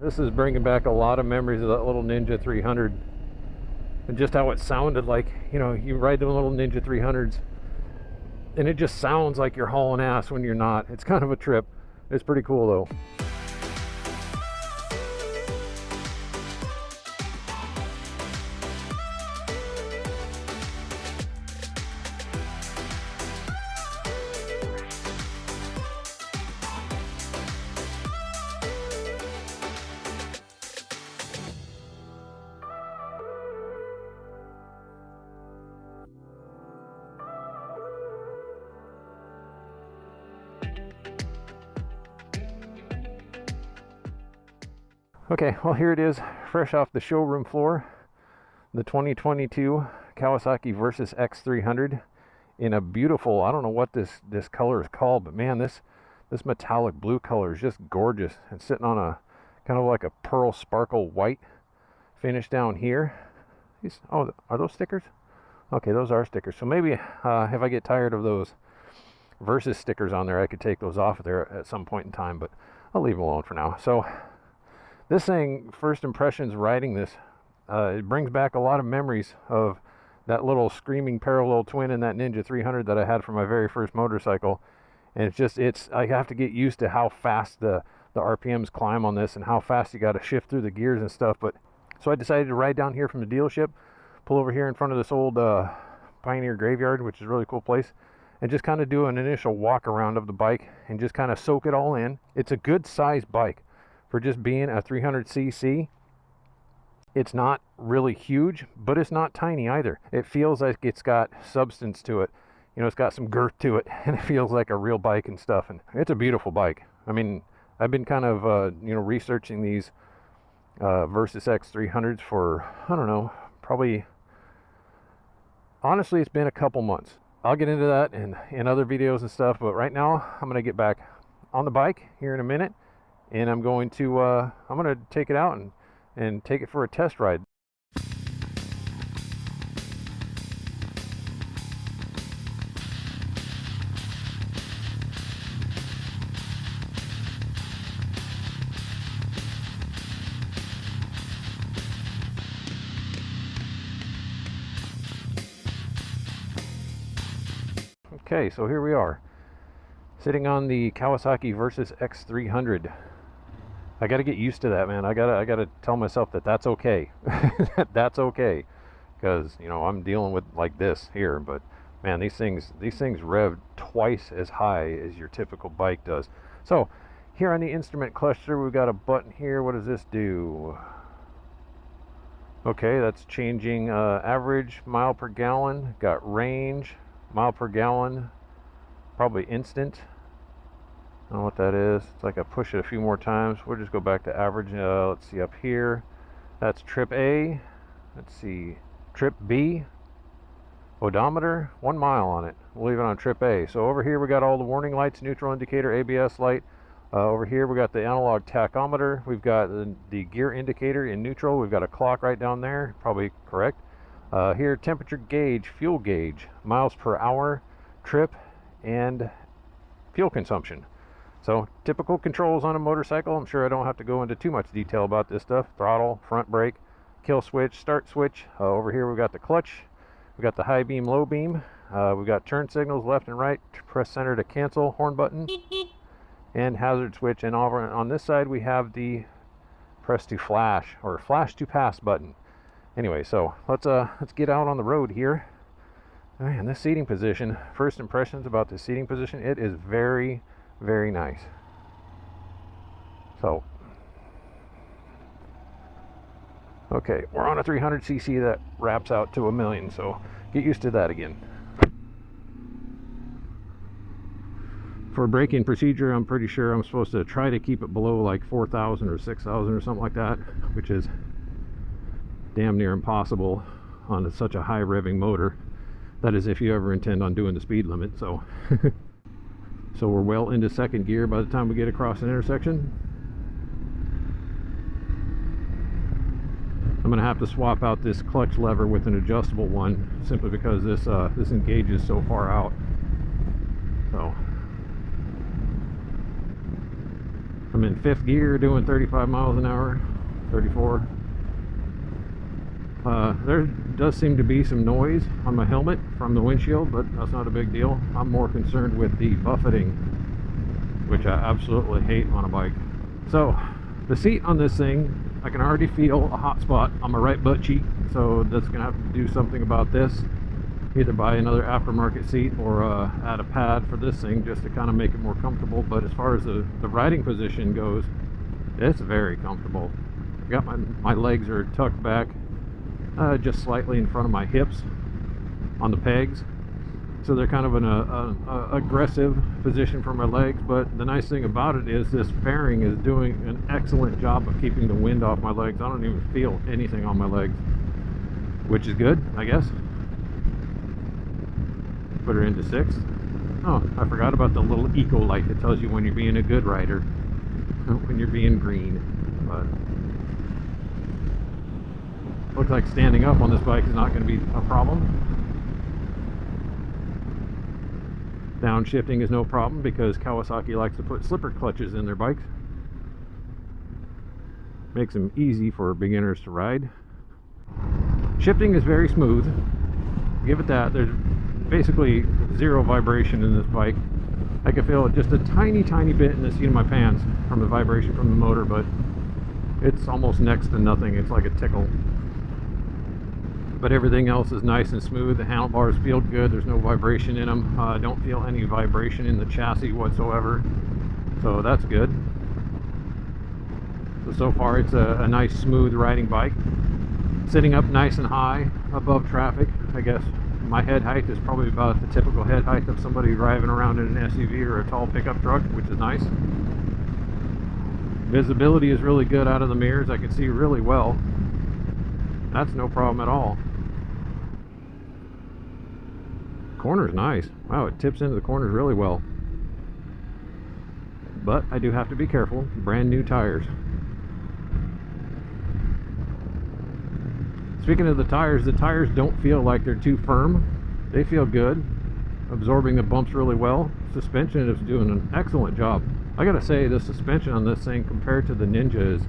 This is bringing back a lot of memories of that little Ninja 300 and just how it sounded like. You know, you ride the little Ninja 300s and it just sounds like you're hauling ass when you're not. It's kind of a trip. It's pretty cool though. Okay, well here it is, fresh off the showroom floor, the 2022 Kawasaki Versys X300 in a beautiful, I don't know what this color is called, but man, this metallic blue color is just gorgeous. It's sitting on a kind of like a pearl sparkle white finish down here. Oh, are those stickers? Okay, those are stickers. So maybe if I get tired of those Versys stickers on there, I could take those off of there at some point in time, but I'll leave them alone for now. So this thing, first impressions riding this, it brings back a lot of memories of that little screaming parallel twin in that Ninja 300 that I had for my very first motorcycle. And I have to get used to how fast the RPMs climb on this and how fast you got to shift through the gears and stuff. But so I decided to ride down here from the dealership, pull over here in front of this old Pioneer Graveyard, which is a really cool place, and just kind of do an initial walk around of the bike and just kind of soak it all in. It's a good sized bike for just being a 300cc. It's not really huge, but it's not tiny either. It feels like it's got substance to it. You know, it's got some girth to it, and it feels like a real bike and stuff. And it's a beautiful bike. I mean, I've been kind of, you know, researching these Versys X300s for, I don't know, probably, honestly, it's been a couple months. I'll get into that in other videos and stuff, but right now, I'm going to get back on the bike here in a minute. And I'm going to take it out and take it for a test ride. Okay, so here we are, sitting on the Kawasaki Versys X300. I got to get used to that, man. I gotta tell myself that that's okay. That's okay, because you know I'm dealing with like this here. But man, these things rev twice as high as your typical bike does. So here on the instrument cluster, we've got a button here. What does this do? Okay, that's changing average mile per gallon. Got range, mile per gallon, probably instant. I don't know what that is. It's like I push it a few more times. We'll just go back to average. Let's see up here. That's trip A. Let's see. Trip B. Odometer. 1 mile on it. We'll leave it on trip A. So over here we got all the warning lights, neutral indicator, ABS light. Over here we got the analog tachometer. We've got the gear indicator in neutral. We've got a clock right down there. Probably correct. Here, temperature gauge, fuel gauge, miles per hour, trip, and fuel consumption. So typical controls on a motorcycle. I'm sure I don't have to go into too much detail about this stuff. Throttle, front brake, kill switch, start switch. Over here we've got the clutch. We've got the high beam, low beam. We've got turn signals left and right. Press center to cancel, horn button, and hazard switch. And over on this side we have the press to flash or flash to pass button. Anyway, so let's get out on the road here. Man, this seating position. First impressions about the seating position. It is very, very nice. So, okay, we're on a 300cc that wraps out to 1,000,000, so get used to that again. For braking procedure, I'm pretty sure I'm supposed to try to keep it below like 4,000 or 6,000 or something like that, which is damn near impossible on such a high revving motor. That is if you ever intend on doing the speed limit. So so we're well into second gear by the time we get across an intersection. I'm gonna have to swap out this clutch lever with an adjustable one, simply because this engages so far out. So I'm in 5th gear doing 35 miles an hour, 34. There does seem to be some noise on my helmet from the windshield, but that's not a big deal. I'm more concerned with the buffeting, which I absolutely hate on a bike. So the seat on this thing, I can already feel a hot spot on my right butt cheek, so that's gonna have to do something about this. Either buy another aftermarket seat or add a pad for this thing just to kind of make it more comfortable. But as far as the riding position goes, it's very comfortable. I got my legs are tucked back just slightly in front of my hips on the pegs, so they're kind of in a aggressive position for my legs. But the nice thing about it is this fairing is doing an excellent job of keeping the wind off my legs. I don't even feel anything on my legs, which is good, I guess. Put her into 6th. Oh, I forgot about the little eco light that tells you when you're being a good rider, when you're being green. But looks like standing up on this bike is not going to be a problem. Downshifting is no problem because Kawasaki likes to put slipper clutches in their bikes. Makes them easy for beginners to ride. Shifting is very smooth. Give it that. There's basically zero vibration in this bike. I can feel just a tiny bit in the seat of my pants from the vibration from the motor, but it's almost next to nothing. It's like a tickle. But everything else is nice and smooth. The handlebars feel good. There's no vibration in them. I don't feel any vibration in the chassis whatsoever, so that's good. So far it's a nice smooth riding bike. Sitting up nice and high above traffic. I guess my head height is probably about the typical head height of somebody driving around in an SUV or a tall pickup truck, which is nice. Visibility is really good out of the mirrors. I can see really well. That's no problem at all. Corner's nice. Wow, it tips into the corners really well. But I do have to be careful. Brand new tires. Speaking of the tires don't feel like they're too firm. They feel good, absorbing the bumps really well. Suspension is doing an excellent job. I gotta say, the suspension on this thing compared to the Ninja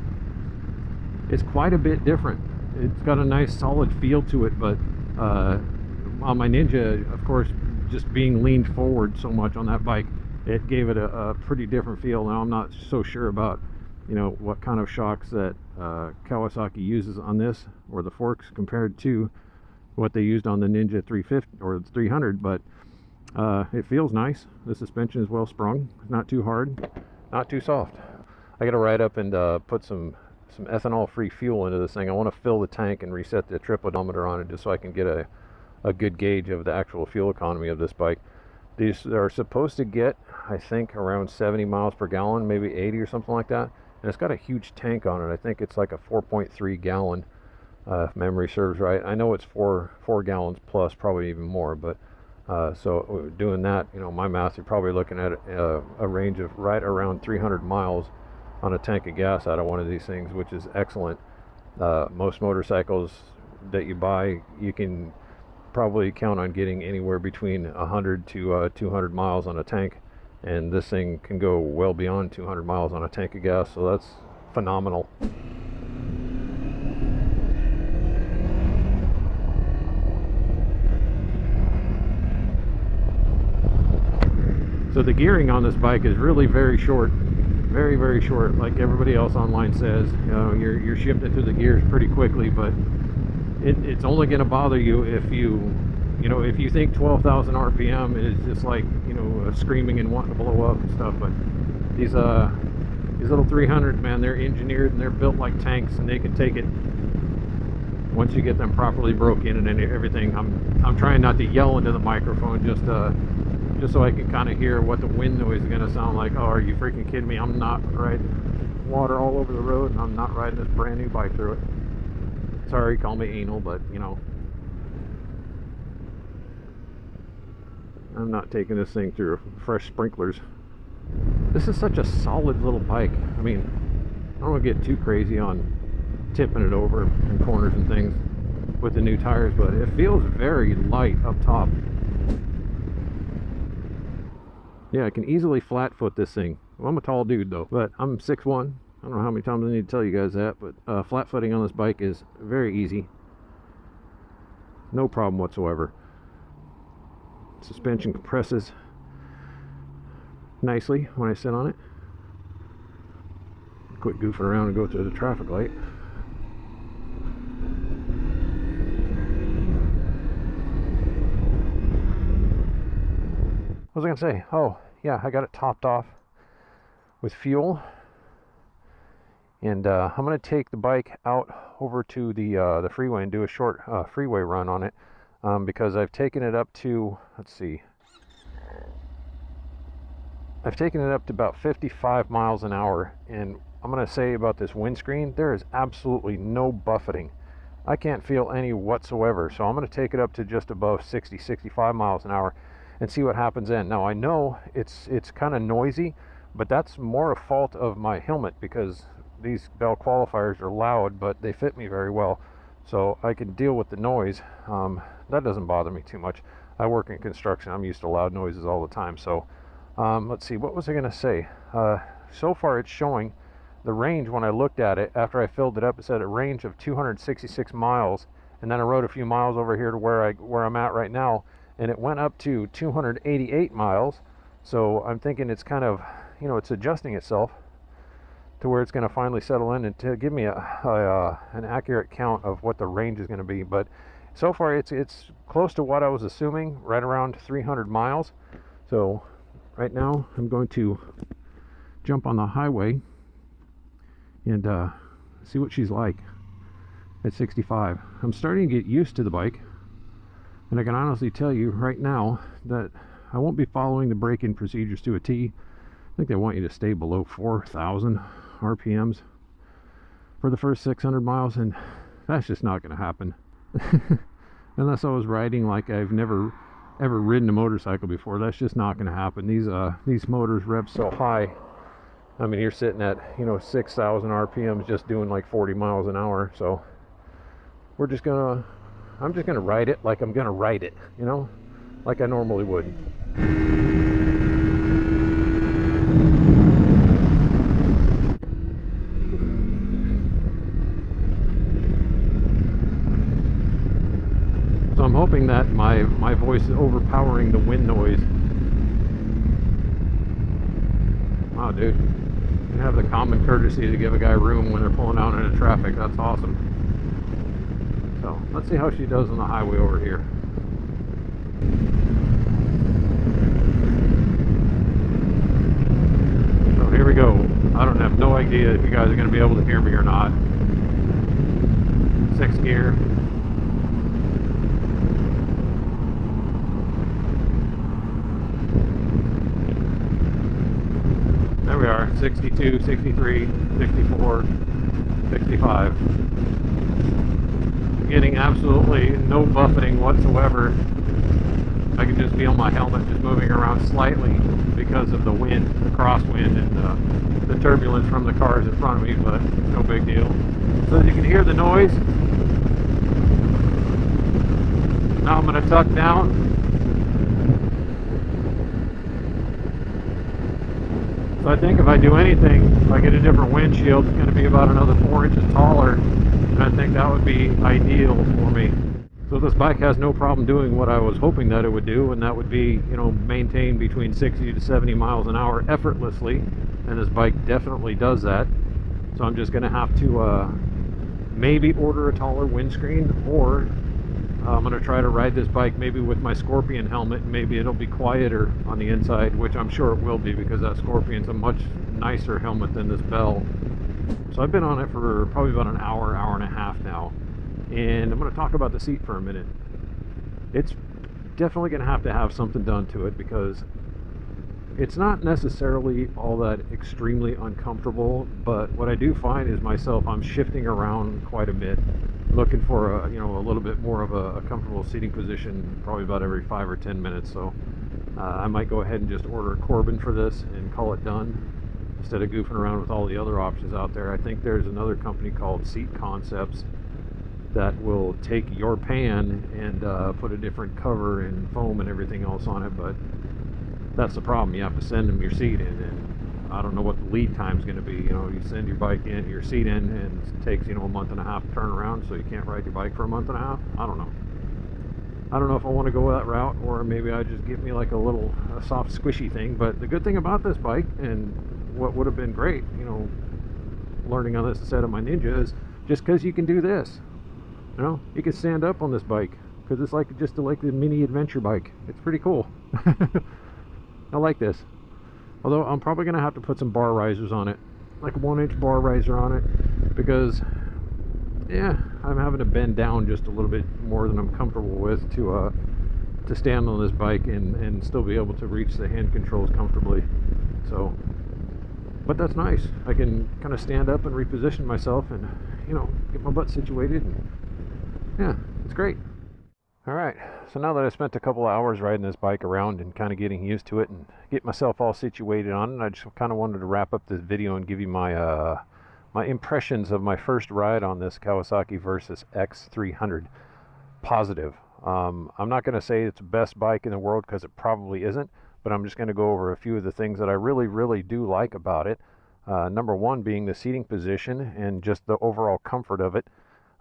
is quite a bit different. It's got a nice solid feel to it, but on my Ninja, of course, just being leaned forward so much on that bike, it gave it a pretty different feel. Now I'm not so sure about, you know, what kind of shocks that Kawasaki uses on this, or the forks, compared to what they used on the Ninja 350 or the 300, but it feels nice. The suspension is well sprung. It's not too hard, not too soft. I gotta ride up and put some ethanol free fuel into this thing. I want to fill the tank and reset the trip odometer on it just so I can get a good gauge of the actual fuel economy of this bike. These are supposed to get, I think, around 70 miles per gallon, maybe 80 or something like that. And it's got a huge tank on it. I think it's like a 4.3 gallon, if memory serves right. I know it's 4 gallons plus, probably even more. But so doing that, you know, my math, you're probably looking at a range of right around 300 miles on a tank of gas out of one of these things, which is excellent. Most motorcycles that you buy, you can probably count on getting anywhere between 100 to 200 miles on a tank, and this thing can go well beyond 200 miles on a tank of gas, so that's phenomenal. So the gearing on this bike is really very short, very short. Like everybody else online says, you know, you're shifting through the gears pretty quickly, but it's only going to bother you if you think 12,000 RPM is just like, you know, screaming and wanting to blow up and stuff. But these little 300s, man, they're engineered and they're built like tanks, and they can take it once you get them properly broke in and everything. I'm trying not to yell into the microphone, just so I can kind of hear what the wind noise is going to sound like. Oh, are you freaking kidding me? I'm not riding water all over the road, and I'm not riding this brand new bike through it. Sorry, call me anal, but you know, I'm not taking this thing through fresh sprinklers. This is such a solid little bike. I mean, I don't want to get too crazy on tipping it over in corners and things with the new tires, but it feels very light up top. Yeah, I can easily flat foot this thing. Well, I'm a tall dude though, but I'm 6'1". I don't know how many times I need to tell you guys that, but flat footing on this bike is very easy. No problem whatsoever. Suspension compresses nicely when I sit on it. Quit goofing around and go through the traffic light. What was I gonna say? Oh yeah, I got it topped off with fuel, and I'm gonna take the bike out over to the freeway and do a short freeway run on it, because I've taken it up to, let's see, I've taken it up to about 55 miles an hour, and I'm gonna say about this windscreen, there is absolutely no buffeting. I can't feel any whatsoever, so I'm gonna take it up to just above 65 miles an hour and see what happens then. Now I know it's kind of noisy, but that's more a fault of my helmet, because these Bell qualifiers are loud, but they fit me very well, so I can deal with the noise. That doesn't bother me too much. I work in construction. I'm used to loud noises all the time. So let's see, what was I gonna say? So far it's showing the range. When I looked at it after I filled it up, it said a range of 266 miles, and then I rode a few miles over here to where I'm at right now, and it went up to 288 miles. So I'm thinking it's kind of, you know, it's adjusting itself to where it's going to finally settle in and to give me an accurate count of what the range is going to be. But so far it's close to what I was assuming, right around 300 miles. So right now I'm going to jump on the highway and see what she's like at 65. I'm starting to get used to the bike, and I can honestly tell you right now that I won't be following the braking procedures to a T. I think they want you to stay below 4,000 RPMs for the first 600 miles, and that's just not going to happen. Unless I was riding like I've never ever ridden a motorcycle before. That's just not going to happen. These motors rev so high. I mean, you're sitting at, you know, 6,000 RPMs just doing like 40 miles an hour. So I'm just gonna ride it like I'm gonna ride it, you know, like I normally would. So I'm hoping that my voice is overpowering the wind noise. Wow, dude, you have the common courtesy to give a guy room when they're pulling out into traffic. That's awesome. So let's see how she does on the highway over here. So here we go. I don't have no idea if you guys are going to be able to hear me or not. 6th gear. There we are, 62, 63, 64, 65. Getting absolutely no buffeting whatsoever. I can just feel my helmet just moving around slightly because of the wind, the crosswind, and the turbulence from the cars in front of me, but it's no big deal. So as you can hear the noise, now I'm going to tuck down. So I think if I do anything, if I get a different windshield, it's going to be about another 4 inches taller, and I think that would be ideal for me. So this bike has no problem doing what I was hoping that it would do, and that would be, you know, maintain between 60 to 70 miles an hour effortlessly, and this bike definitely does that. So I'm just going to have to maybe order a taller windscreen, or I'm going to try to ride this bike maybe with my Scorpion helmet. Maybe it'll be quieter on the inside, which I'm sure it will be, because that Scorpion's a much nicer helmet than this Bell. So I've been on it for probably about an hour, hour and a half now, and I'm going to talk about the seat for a minute. It's definitely going to have something done to it, because it's not necessarily all that extremely uncomfortable, but what I do find is myself, I'm shifting around quite a bit, looking for a, you know, a little bit more of a comfortable seating position, probably about every 5 or 10 minutes. So I might go ahead and just order a Corbin for this and call it done, instead of goofing around with all the other options out there. I think there's another company called Seat Concepts that will take your pan and put a different cover and foam and everything else on it, but that's the problem. You have to send them your seat in, and I don't know what the lead time is going to be. You know, you send your bike in, your seat in, and it takes, you know, a month and a half to turn around, so you can't ride your bike for a month and a half. I don't know. I don't know if I want to go that route, or maybe I just get me like a soft squishy thing. But the good thing about this bike, and what would have been great, you know, learning on this instead of my Ninja, is just because you can do this. You know, you can stand up on this bike because it's like just like the mini adventure bike. It's pretty cool. I like this. Although I'm probably gonna have to put some bar risers on it, like a 1-inch bar riser on it, because yeah, I'm having to bend down just a little bit more than I'm comfortable with to stand on this bike and still be able to reach the hand controls comfortably. So, but that's nice. I can kind of stand up and reposition myself and, you know, get my butt situated. And yeah, it's great. All right, so now that I spent a couple of hours riding this bike around and kind of getting used to it and get myself all situated on it, I just kind of wanted to wrap up this video and give you my my impressions of my first ride on this Kawasaki Versys X300. Positive. I'm not going to say it's the best bike in the world, because it probably isn't, but I'm just going to go over a few of the things that I really do like about it. Number one being the seating position and just the overall comfort of it.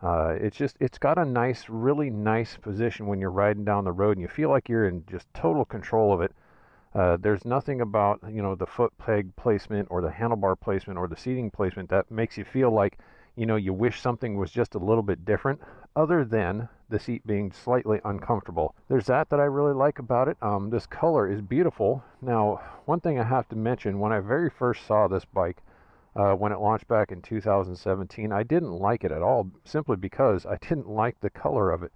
It's got a nice, really nice position when you're riding down the road and you feel like you're in just total control of it. There's nothing about, you know, the foot peg placement or the handlebar placement or the seating placement that makes you feel like, you know, you wish something was just a little bit different, other than the seat being slightly uncomfortable. There's that I really like about it. This color is beautiful. Now, one thing I have to mention, when I very first saw this bike, when it launched back in 2017, I didn't like it at all, simply because I didn't like the color of it.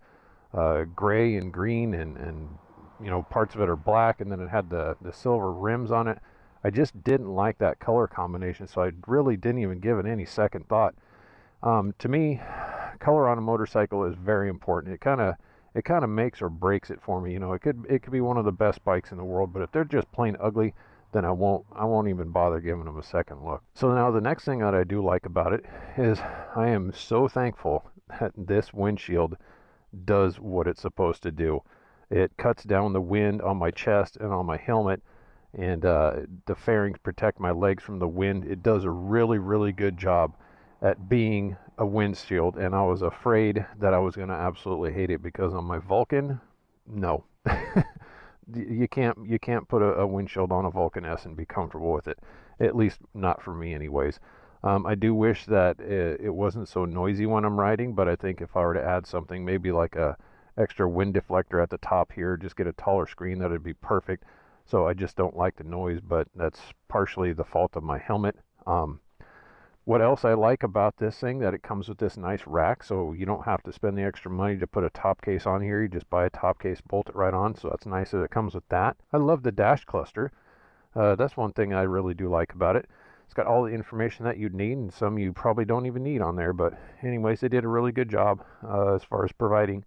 Gray and green and you know, parts of it are black, and then it had the silver rims on it. I just didn't like that color combination, so I really didn't even give it any second thought. To me, color on a motorcycle is very important. It kind of makes or breaks it for me. You know, it could be one of the best bikes in the world, but if they're just plain ugly, then I won't even bother giving them a second look. So now the next thing that I do like about it is I am so thankful that this windshield does what it's supposed to do. It cuts down the wind on my chest and on my helmet, and the fairings protect my legs from the wind. It does a really good job at being a windshield, and I was afraid that I was going to absolutely hate it, because on my Vulcan, no. You can't put a windshield on a Vulcan S and be comfortable with it, at least not for me anyways. I do wish that it wasn't so noisy when I'm riding, but I think if I were to add something, maybe like a extra wind deflector at the top here, just get a taller screen, that would be perfect. So I just don't like the noise, but that's partially the fault of my helmet. What else I like about this thing, that it comes with this nice rack, so you don't have to spend the extra money to put a top case on here. You just buy a top case, bolt it right on, so that's nice that it comes with that. I love the dash cluster. That's one thing I really do like about it. It's got all the information that you'd need, and some you probably don't even need on there, but anyways, they did a really good job as far as providing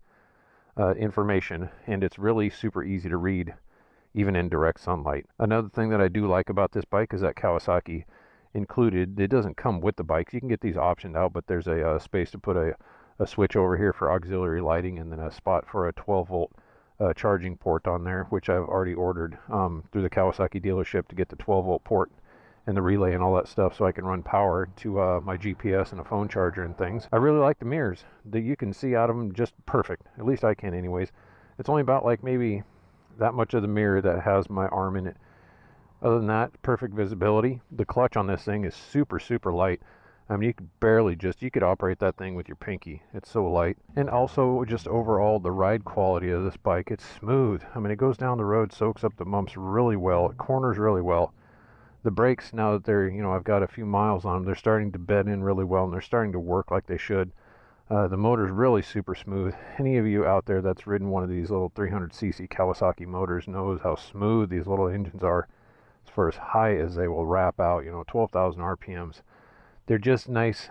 information, and it's really super easy to read, even in direct sunlight. Another thing that I do like about this bike is that Kawasaki included, it doesn't come with the bikes, you can get these optioned out, but there's a space to put a switch over here for auxiliary lighting, and then a spot for a 12-volt charging port on there, which I've already ordered through the Kawasaki dealership to get the 12-volt port and the relay and all that stuff, so I can run power to my GPS and a phone charger and things. I really like the mirrors. You can see out of them just perfect. At least I can anyways. It's only about like maybe that much of the mirror that has my arm in it. Other than that, perfect visibility. The clutch on this thing is super light. I mean, you could operate that thing with your pinky. It's so light. And also, just overall, the ride quality of this bike, it's smooth. I mean, it goes down the road, soaks up the bumps really well. It corners really well. The brakes, now that they're, you know, I've got a few miles on them, they're starting to bed in really well, and they're starting to work like they should. The motor's really super smooth. Any of you out there that's ridden one of these little 300cc Kawasaki motors knows how smooth these little engines are, as far as high as they will wrap out, you know, 12,000 RPMs. They're just nice.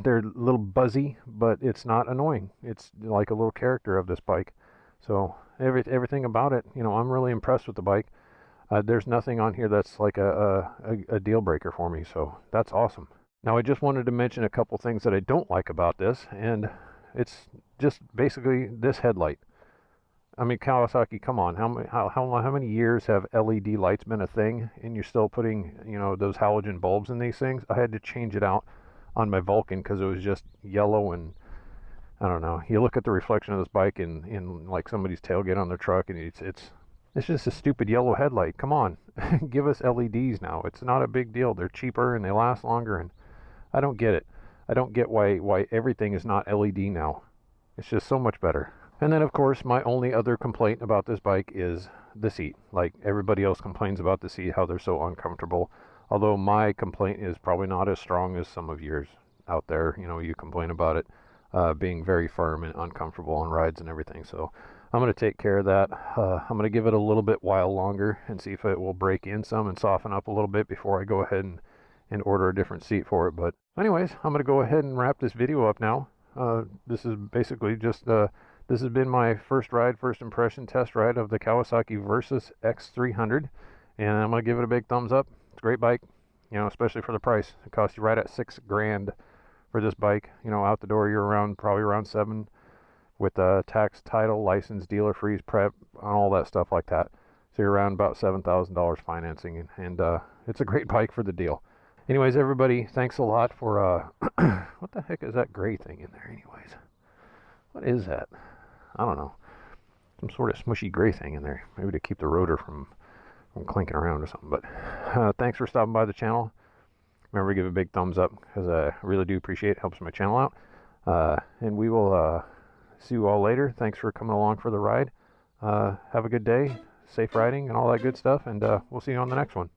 They're a little buzzy, but it's not annoying. It's like a little character of this bike. So everything about it, you know, I'm really impressed with the bike. There's nothing on here that's like a deal breaker for me, so that's awesome. Now, I just wanted to mention a couple things that I don't like about this, and it's just basically this headlight. I mean, Kawasaki, come on. How many years have LED lights been a thing, and you're still putting, you know, those halogen bulbs in these things? I had to change it out on my Vulcan because it was just yellow, and I don't know. You look at the reflection of this bike in like somebody's tailgate on their truck, and it's just a stupid yellow headlight. Come on, give us LEDs now. It's not a big deal. They're cheaper and they last longer, and I don't get it. I don't get why everything is not LED now. It's just so much better. And then, of course, my only other complaint about this bike is the seat. Like everybody else complains about the seat, how they're so uncomfortable. Although my complaint is probably not as strong as some of yours out there. You know, you complain about it being very firm and uncomfortable on rides and everything. So I'm going to take care of that. I'm going to give it a little bit while longer and see if it will break in some and soften up a little bit before I go ahead and order a different seat for it. But anyways, I'm going to go ahead and wrap this video up now. This is basically just this has been my first impression test ride of the Kawasaki Versys X300, and I'm going to give it a big thumbs up. It's a great bike, you know, especially for the price. It costs you right at $6,000 for this bike. You know, out the door you're probably around $7,000 with tax, title, license, dealer fees, prep, and all that stuff like that. So you're around about $7,000 financing, and it's a great bike for the deal. Anyways, everybody, thanks a lot for what the heck is that gray thing in there anyways? What is that? I don't know. Some sort of smushy gray thing in there. Maybe to keep the rotor from clinking around or something. But thanks for stopping by the channel. Remember to give a big thumbs up because I really do appreciate it. It helps my channel out. And we will see you all later. Thanks for coming along for the ride. Have a good day. Safe riding and all that good stuff. And we'll see you on the next one.